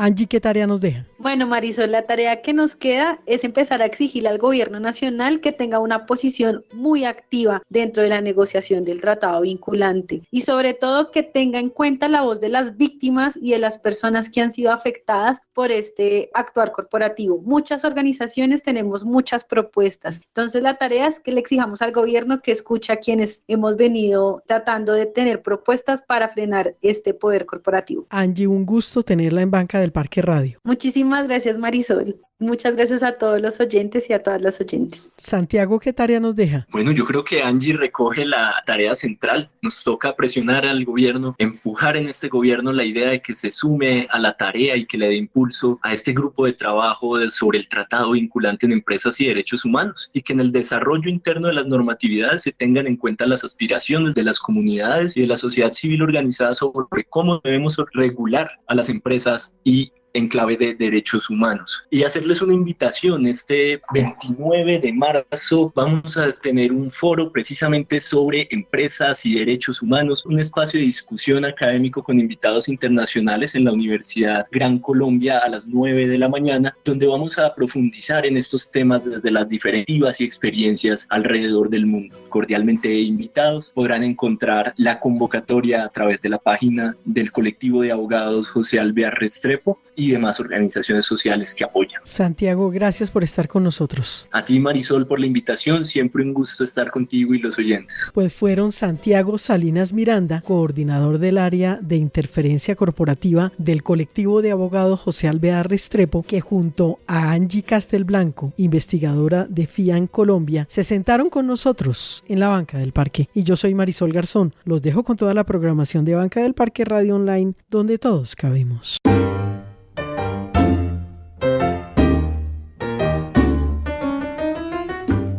S5: Angie, ¿qué tarea nos deja?
S6: Bueno, Marisol, la tarea que nos queda es empezar a exigir al gobierno nacional que tenga una posición muy activa dentro de la negociación del tratado vinculante y sobre todo que tenga en cuenta la voz de las víctimas y de las personas que han sido afectadas por este actuar corporativo. Muchas organizaciones tenemos muchas propuestas, entonces la tarea es que le exijamos al gobierno que escuche a quienes hemos venido tratando de tener propuestas para frenar este poder corporativo.
S5: Angie, un gusto tenerla en Banca del Parque Radio.
S6: Muchísimas Muchísimas gracias, Marisol. Muchas gracias a todos los oyentes y a todas las oyentes.
S5: Santiago, ¿qué tarea nos deja?
S7: Bueno, yo creo que Angie recoge la tarea central. Nos toca presionar al gobierno, empujar en este gobierno la idea de que se sume a la tarea y que le dé impulso a este grupo de trabajo sobre el tratado vinculante en empresas y derechos humanos, y que en el desarrollo interno de las normatividades se tengan en cuenta las aspiraciones de las comunidades y de la sociedad civil organizada sobre cómo debemos regular a las empresas y en clave de derechos humanos. Y hacerles una invitación: este 29 de marzo vamos a tener un foro precisamente sobre empresas y derechos humanos, un espacio de discusión académico con invitados internacionales en la Universidad Gran Colombia a las 9 de la mañana, donde vamos a profundizar en estos temas desde las diferentes y experiencias alrededor del mundo. Cordialmente invitados. Podrán encontrar la convocatoria a través de la página del colectivo de abogados José Alvear Restrepo y demás organizaciones sociales que apoyan.
S5: Santiago, gracias por estar con nosotros.
S7: A ti, Marisol, por la invitación. Siempre un gusto estar contigo y los oyentes.
S5: Pues fueron Santiago Salinas Miranda, coordinador del área de interferencia corporativa del colectivo de abogados José Alvear Restrepo, que junto a Angie Castelblanco, investigadora de FIAN Colombia, se sentaron con nosotros en la Banca del Parque. Y yo soy Marisol Garzón. Los dejo con toda la programación de Banca del Parque Radio Online, donde todos cabemos.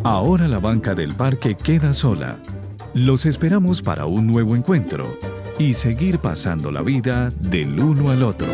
S2: Ahora la Banca del Parque queda sola. Los esperamos para un nuevo encuentro y seguir pasando la vida del uno al otro.